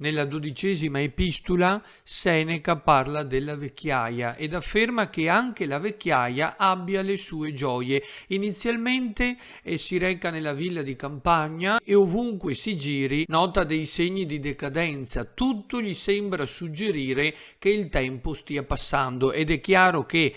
nella 12ª epistola, Seneca parla della vecchiaia ed afferma che anche la vecchiaia abbia le sue gioie. Inizialmente si reca nella villa di campagna e ovunque si giri nota dei segni di decadenza. Tutto gli sembra suggerire che il tempo stia passando ed è chiaro che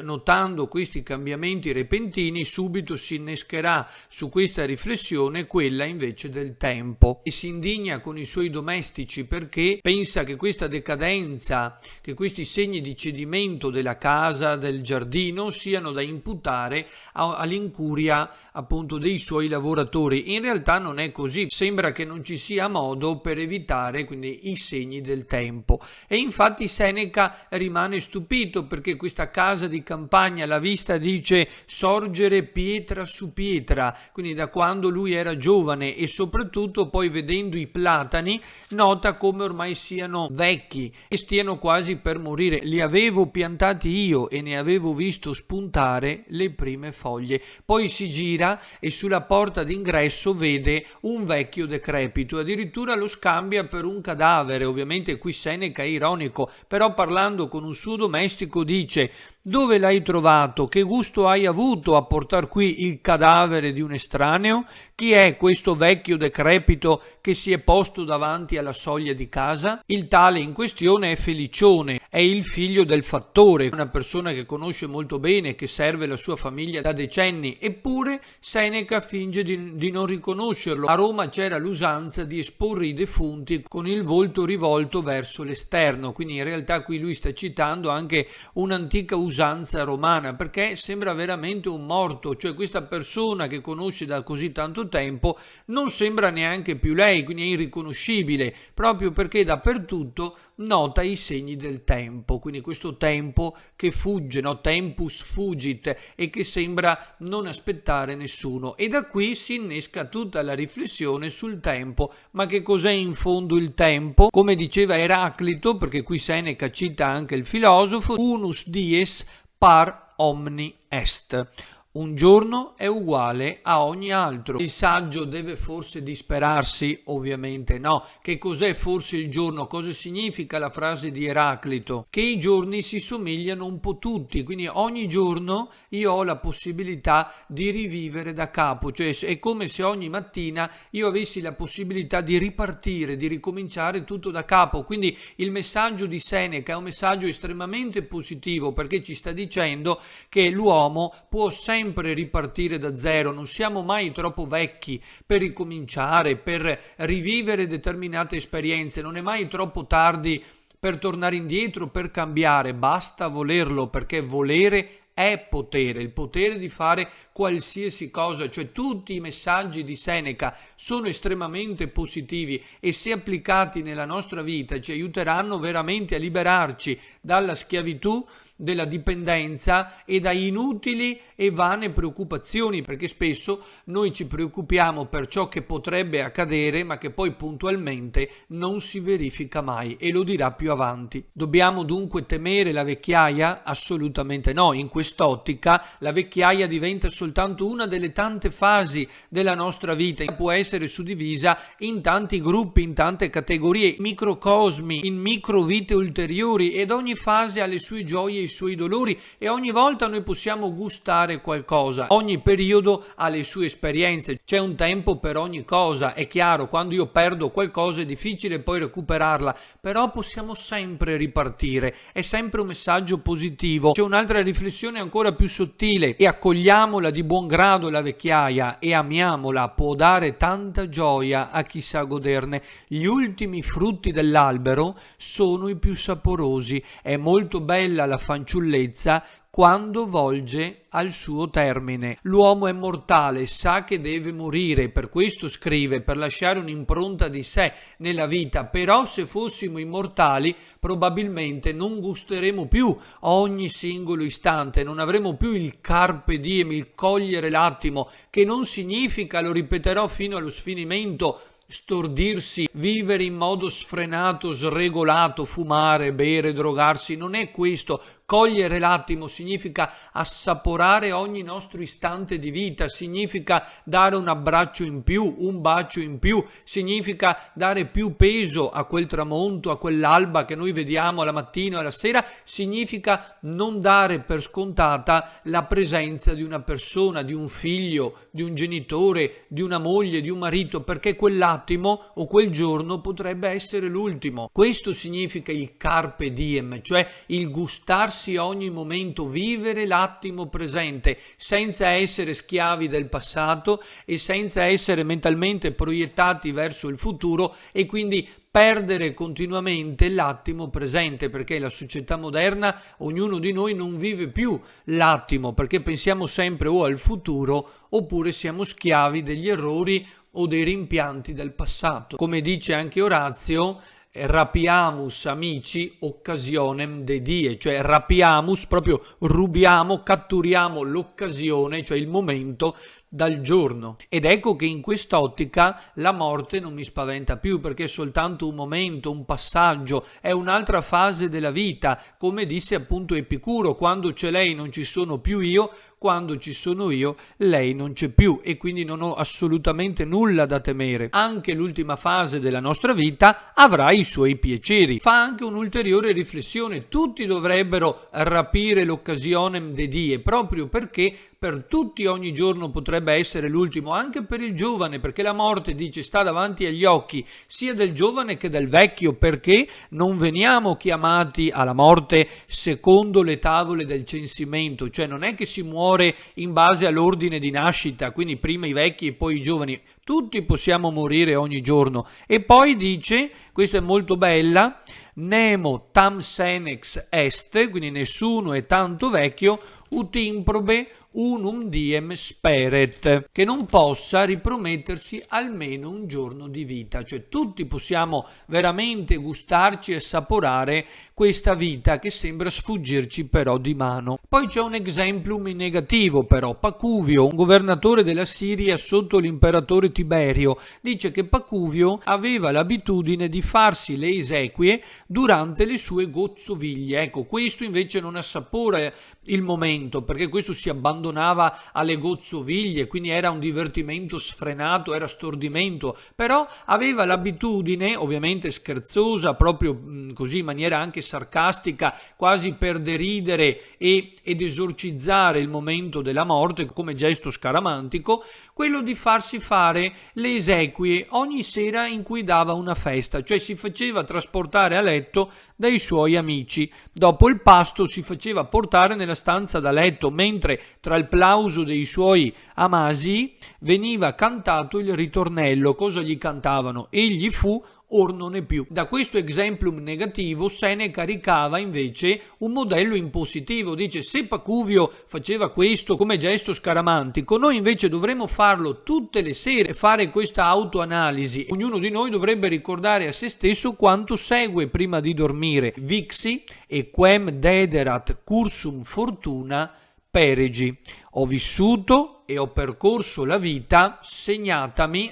notando questi cambiamenti repentini subito si innescherà su questa riflessione quella invece del tempo e si indigna con i suoi domestici perché pensa che questa decadenza, che questi segni di cedimento della casa, del giardino siano da imputare all'incuria appunto dei suoi lavoratori. In realtà non è così, sembra che non ci sia modo per evitare quindi i segni del tempo e infatti Seneca rimane stupito perché questa casa di campagna alla vista dice sorgere pietra su pietra, quindi da quando lui era giovane e soprattutto poi vedendo i platani nota come ormai siano vecchi e stiano quasi per morire. Li avevo piantati io e ne avevo visto spuntare le prime foglie. Poi si gira e sulla porta d'ingresso vede un vecchio decrepito, addirittura lo scambia per un cadavere. Ovviamente qui Seneca è ironico, però parlando con un suo domestico dice: dove l'hai trovato? Che gusto hai avuto a portar qui il cadavere di un estraneo? Chi è questo vecchio decrepito che si è posto davanti alla soglia di casa? Il tale in questione è Felicione, è il figlio del fattore, una persona che conosce molto bene, che serve la sua famiglia da decenni, eppure Seneca finge di non riconoscerlo. A Roma c'era l'usanza di esporre i defunti con il volto rivolto verso l'esterno, quindi in realtà qui lui sta citando anche un'antica usanza romana, perché sembra veramente un morto, cioè questa persona che conosce da così tanto tempo non sembra neanche più lei, quindi è irriconoscibile, proprio perché dappertutto nota i segni del tempo, quindi questo tempo che fugge, no? Tempus fugit, e che sembra non aspettare nessuno. E da qui si innesca tutta la riflessione sul tempo. Ma che cos'è in fondo il tempo? Come diceva Eraclito, perché qui Seneca cita anche il filosofo, unus dies par omni est. Un giorno è uguale a ogni altro. Il saggio deve forse disperarsi? Ovviamente no. Che cos'è forse il giorno? Cosa significa la frase di Eraclito? Che i giorni si somigliano un po' tutti, quindi ogni giorno io ho la possibilità di rivivere da capo, cioè è come se ogni mattina io avessi la possibilità di ripartire, di ricominciare tutto da capo. Quindi il messaggio di Seneca è un messaggio estremamente positivo, perché ci sta dicendo che l'uomo può sempre ripartire da zero, non siamo mai troppo vecchi per ricominciare, per rivivere determinate esperienze, non è mai troppo tardi per tornare indietro, per cambiare, basta volerlo, perché volere è potere, il potere di fare qualsiasi cosa, cioè tutti i messaggi di Seneca sono estremamente positivi e se applicati nella nostra vita ci aiuteranno veramente a liberarci dalla schiavitù, della dipendenza e da inutili e vane preoccupazioni, perché spesso noi ci preoccupiamo per ciò che potrebbe accadere ma che poi puntualmente non si verifica mai, e lo dirà più avanti. Dobbiamo dunque temere la vecchiaia? Assolutamente no. In quest'ottica la vecchiaia diventa soltanto una delle tante fasi della nostra vita, può essere suddivisa in tanti gruppi, in tante categorie, microcosmi, in microvite ulteriori, ed ogni fase ha le sue gioie e i suoi dolori e ogni volta noi possiamo gustare qualcosa. Ogni periodo ha le sue esperienze, c'è un tempo per ogni cosa. È chiaro, quando io perdo qualcosa è difficile poi recuperarla, però possiamo sempre ripartire, è sempre un messaggio positivo. C'è un'altra riflessione ancora più sottile: e accogliamola di buon grado la vecchiaia e amiamola, può dare tanta gioia a chi sa goderne. Gli ultimi frutti dell'albero sono i più saporosi. È molto bella la fanciullezza quando volge al suo termine. L'uomo è mortale, sa che deve morire, per questo scrive, per lasciare un'impronta di sé nella vita. Però se fossimo immortali probabilmente non gusteremo più ogni singolo istante, non avremo più il carpe diem, il cogliere l'attimo, che non significa, lo ripeterò fino allo sfinimento, stordirsi, vivere in modo sfrenato, sregolato, fumare, bere, drogarsi. Non è questo. Cogliere l'attimo significa assaporare ogni nostro istante di vita, significa dare un abbraccio in più, un bacio in più, significa dare più peso a quel tramonto, a quell'alba che noi vediamo la mattina e la sera, significa non dare per scontata la presenza di una persona, di un figlio, di un genitore, di una moglie, di un marito, perché quell'attimo o quel giorno potrebbe essere l'ultimo. Questo significa il carpe diem, cioè il gustarsi ogni momento, vivere l'attimo presente senza essere schiavi del passato e senza essere mentalmente proiettati verso il futuro e quindi perdere continuamente l'attimo presente, perché la società moderna, ognuno di noi non vive più l'attimo perché pensiamo sempre o al futuro oppure siamo schiavi degli errori o dei rimpianti del passato. Come dice anche Orazio, rapiamus amici occasionem de die, cioè rapiamus, proprio rubiamo, catturiamo l'occasione, cioè il momento dal giorno. Ed ecco che in quest'ottica la morte non mi spaventa più, perché è soltanto un momento, un passaggio, è un'altra fase della vita, come disse appunto Epicuro: quando c'è lei non ci sono più io, quando ci sono io lei non c'è più, e quindi non ho assolutamente nulla da temere. Anche l'ultima fase della nostra vita avrà i suoi piaceri. Fa anche un'ulteriore riflessione: tutti dovrebbero rapire l'occasione de die, proprio perché per tutti ogni giorno potrebbe essere l'ultimo, anche per il giovane, perché la morte, dice, sta davanti agli occhi sia del giovane che del vecchio, perché non veniamo chiamati alla morte secondo le tavole del censimento, cioè non è che si muore in base all'ordine di nascita, quindi prima i vecchi e poi i giovani. Tutti possiamo morire ogni giorno. E poi dice, questa è molto bella: nemo tam senex est, quindi nessuno è tanto vecchio, ut improbe unum diem speret, che non possa ripromettersi almeno un giorno di vita. Cioè tutti possiamo veramente gustarci e assaporare questa vita che sembra sfuggirci però di mano. Poi c'è un exemplum in negativo però. Pacuvio, un governatore della Siria sotto l'imperatore Tiberio, dice che Pacuvio aveva l'abitudine di farsi le esequie durante le sue gozzoviglie. Ecco, questo invece non assapora il momento, perché questo si abbandonava alle gozzoviglie, quindi era un divertimento sfrenato, era stordimento, però aveva l'abitudine, ovviamente scherzosa, proprio così in maniera anche sarcastica, quasi per deridere ed esorcizzare il momento della morte come gesto scaramantico, quello di farsi fare le esequie ogni sera in cui dava una festa, cioè si faceva trasportare a letto dai suoi amici. Dopo il pasto si faceva portare nella stanza da letto, mentre tra il plauso dei suoi amasi veniva cantato il ritornello. Cosa gli cantavano? Egli fu, or non è più. Da questo exemplum negativo Seneca ricava invece un modello in positivo. Dice: se Pacuvio faceva questo come gesto scaramantico, noi invece dovremmo farlo tutte le sere, fare questa autoanalisi. Ognuno di noi dovrebbe ricordare a se stesso quanto segue prima di dormire: vixi e quem dederat cursum fortuna peregi. Ho vissuto e ho percorso la vita assegnatami,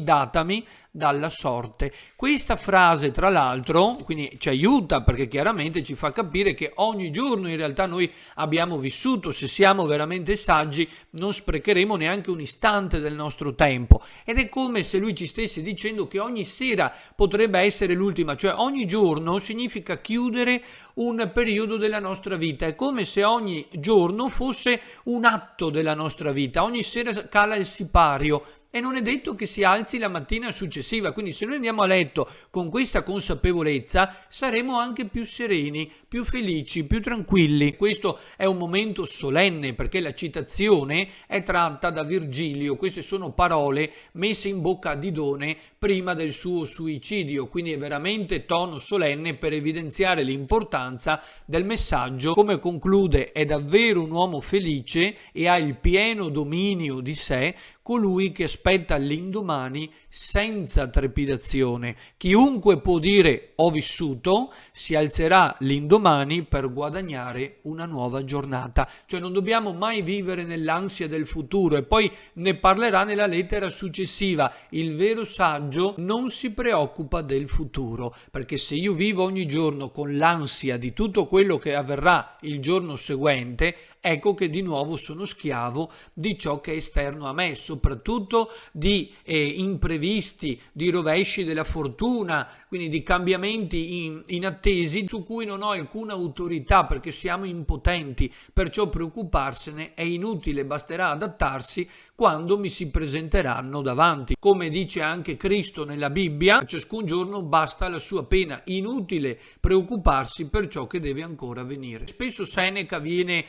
datami dalla sorte. Questa frase, tra l'altro, quindi ci aiuta, perché chiaramente ci fa capire che ogni giorno in realtà noi abbiamo vissuto. Se siamo veramente saggi non sprecheremo neanche un istante del nostro tempo, ed è come se lui ci stesse dicendo che ogni sera potrebbe essere l'ultima, cioè ogni giorno significa chiudere un periodo della nostra vita. È come se ogni giorno fosse un atto della nostra vita, ogni sera cala il sipario e non è detto che si alzi la mattina successiva. Quindi se noi andiamo a letto con questa consapevolezza saremo anche più sereni, più felici, più tranquilli. Questo è un momento solenne, perché la citazione è tratta da Virgilio. Queste sono parole messe in bocca a Didone prima del suo suicidio, quindi è veramente tono solenne per evidenziare l'importanza del messaggio. Come conclude: è davvero un uomo felice e ha il pieno dominio di sé colui che aspetta l'indomani senza trepidazione. Chiunque può dire ho vissuto, si alzerà l'indomani per guadagnare una nuova giornata. Cioè non dobbiamo mai vivere nell'ansia del futuro, e poi ne parlerà nella lettera successiva. Il vero saggio non si preoccupa del futuro, perché se io vivo ogni giorno con l'ansia di tutto quello che avverrà il giorno seguente, ecco che di nuovo sono schiavo di ciò che è esterno a me, soprattutto di imprevisti, di rovesci della fortuna, quindi di cambiamenti inattesi su cui non ho alcuna autorità perché siamo impotenti. Perciò preoccuparsene è inutile, basterà adattarsi quando mi si presenteranno davanti. Come dice anche Cristo nella Bibbia, a ciascun giorno basta la sua pena. Inutile preoccuparsi per ciò che deve ancora venire. Spesso Seneca viene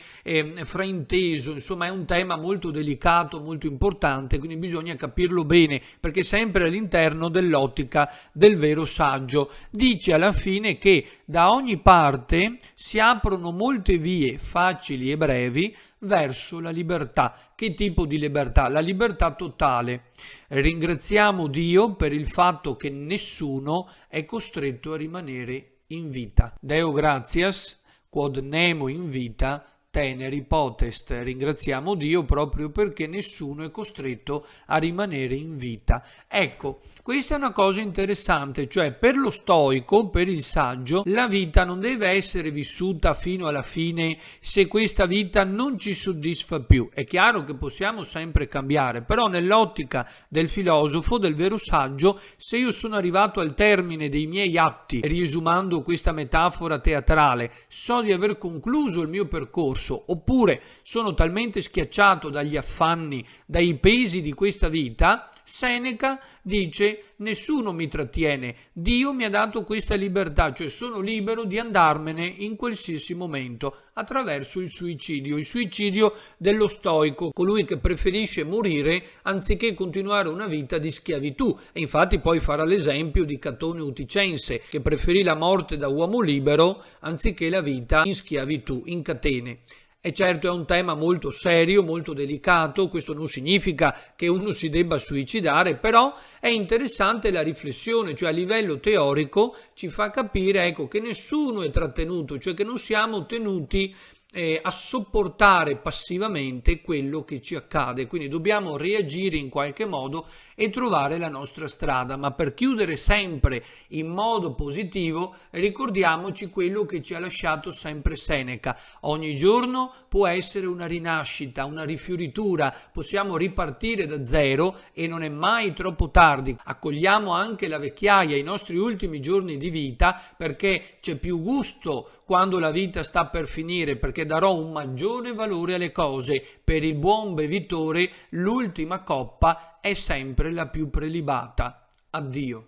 frainteso, insomma è un tema molto delicato, molto importante, quindi bisogna capirlo bene, perché sempre all'interno dell'ottica del vero saggio. Dice alla fine che da ogni parte si aprono molte vie facili e brevi verso la libertà. Che tipo di libertà? La libertà totale. Ringraziamo Dio per il fatto che nessuno è costretto a rimanere in vita. Deo gratias, quod nemo in vita teneri potest. Ringraziamo Dio proprio perché nessuno è costretto a rimanere in vita. Ecco, questa è una cosa interessante, cioè per lo stoico, per il saggio, la vita non deve essere vissuta fino alla fine se questa vita non ci soddisfa più. È chiaro che possiamo sempre cambiare, però nell'ottica del filosofo, del vero saggio, se io sono arrivato al termine dei miei atti, riesumando questa metafora teatrale, so di aver concluso il mio percorso, oppure sono talmente schiacciato dagli affanni, dai pesi di questa vita, Seneca dice: nessuno mi trattiene, Dio mi ha dato questa libertà, cioè sono libero di andarmene in qualsiasi momento, attraverso il suicidio dello stoico, colui che preferisce morire anziché continuare una vita di schiavitù. E infatti poi farà l'esempio di Catone Uticense, che preferì la morte da uomo libero anziché la vita in schiavitù, in catene. E certo è un tema molto serio, molto delicato, questo non significa che uno si debba suicidare, però è interessante la riflessione, cioè a livello teorico ci fa capire, ecco, che nessuno è trattenuto, cioè che non siamo tenuti a sopportare passivamente quello che ci accade, quindi dobbiamo reagire in qualche modo e trovare la nostra strada. Ma per chiudere sempre in modo positivo, ricordiamoci quello che ci ha lasciato sempre Seneca: ogni giorno può essere una rinascita, una rifioritura, possiamo ripartire da zero e non è mai troppo tardi. Accogliamo anche la vecchiaia, i nostri ultimi giorni di vita, perché c'è più gusto quando la vita sta per finire, perché darò un maggiore valore alle cose. Per il buon bevitore l'ultima coppa è sempre la più prelibata. Addio.